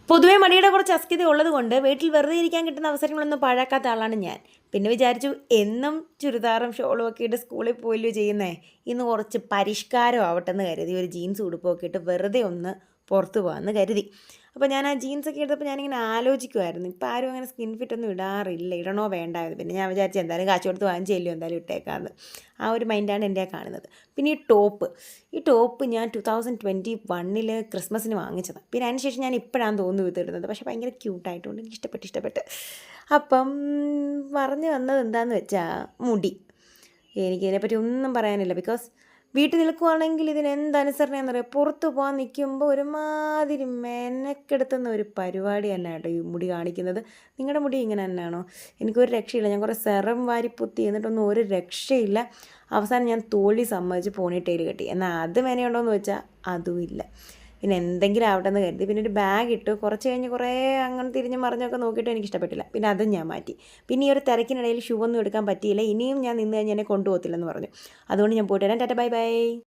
പൊതുവേ മടിയുടെ കുറച്ച് അസ്കിത ഉള്ളത് കൊണ്ട് വീട്ടിൽ വെറുതെ ഇരിക്കാൻ കിട്ടുന്ന അവസരങ്ങളൊന്നും പാഴാക്കാത്ത ആളാണ് ഞാൻ. പിന്നെ വിചാരിച്ചു എന്നും ചുരിദാറും ഷോളും ഒക്കെ ഇട്ട് സ്കൂളിൽ പോയില്ലോ ചെയ്യുന്നേ, ഇന്ന് കുറച്ച് പരിഷ്കാരം ആവട്ടെ എന്ന് കരുതി ഒരു ജീൻസ് ഉടുപ്പൊക്കെ ഇട്ട് വെറുതെ ഒന്ന് പുറത്ത് പോകാമെന്ന് കരുതി. അപ്പോൾ ഞാൻ ആ ജീൻസൊക്കെ എടുത്തപ്പോൾ ഞാനിങ്ങനെ ആലോചിക്കുമായിരുന്നു, ഇപ്പോൾ ആരും അങ്ങനെ സ്കിൻ ഫിറ്റ് ഒന്നും ഇടാറില്ല, ഇടണോ വേണ്ടായത്. പിന്നെ ഞാൻ വിചാരിച്ചു എന്തായാലും കാശ് കൊടുത്ത് വാങ്ങിച്ചില്ലയോ, എന്തായാലും ഇട്ടേക്കാമെന്ന്. ആ ഒരു മൈൻഡാണ് എൻ്റെ കാണുന്നത്. പിന്നെ ഈ ടോപ്പ് ഞാൻ 2021 ക്രിസ്മസിന് വാങ്ങിച്ചതാണ്. പിന്നെ അതിന് ശേഷം ഞാൻ ഇപ്പോഴാണ് തോന്നുന്നു ഇതിടുന്നത്. പക്ഷേ ഭയങ്കര ക്യൂട്ടായിട്ടുണ്ട്, എനിക്ക് ഇഷ്ടപ്പെട്ട്. അപ്പം പറഞ്ഞു വന്നത് എന്താണെന്ന് വെച്ചാൽ എനിക്കിതിനെപ്പറ്റി ഒന്നും പറയാനില്ല. ബിക്കോസ് വീട്ടിൽ നിൽക്കുവാണെങ്കിൽ ഇതിനെന്തനുസരണയെന്നറിയാം, പുറത്ത് പോകാൻ നിൽക്കുമ്പോൾ ഒരുമാതിരി മെനക്കെടുത്തുന്ന ഒരു പരിപാടി തന്നെ കേട്ടോ ഈ മുടി കാണിക്കുന്നത്. നിങ്ങളുടെ മുടി ഇങ്ങനെ തന്നെയാണോ? എനിക്കൊരു രക്ഷയില്ല. ഞാൻ കുറേ സെറം വാരിപ്പൊത്തി എന്നിട്ടൊന്നും ഒരു രക്ഷയില്ല. അവസാനം ഞാൻ തോൽവി സമ്മതിച്ച് പോണിട്ടേൽ കെട്ടി. എന്നാൽ അത് മെനയുണ്ടോ എന്ന് വെച്ചാൽ അതുമില്ല. പിന്നെ എന്തെങ്കിലും ആവട്ടെ എന്ന് കരുതി പിന്നെ ഒരു ബാഗ് ഇട്ടു. കുറച്ച് കഴിഞ്ഞ് കുറേ അങ്ങനെ തിരിഞ്ഞ് മറിഞ്ഞൊക്കെ നോക്കിയിട്ട് എനിക്ക് ഇഷ്ടപ്പെട്ടില്ല. പിന്നെ അതും ഞാൻ മാറ്റി. പിന്നെ ഈ ഒരു തിരക്കിനിടയിൽ ഷൂ ഒന്നും എടുക്കാൻ പറ്റിയില്ല. ഇനിയും ഞാൻ നിന്ന് കഴിഞ്ഞാൽ എന്നെ കൊണ്ടുപോകത്തില്ലെന്ന് പറഞ്ഞു. അതുകൊണ്ട് ഞാൻ പോയിട്ട് വരാം. Tata bye bye.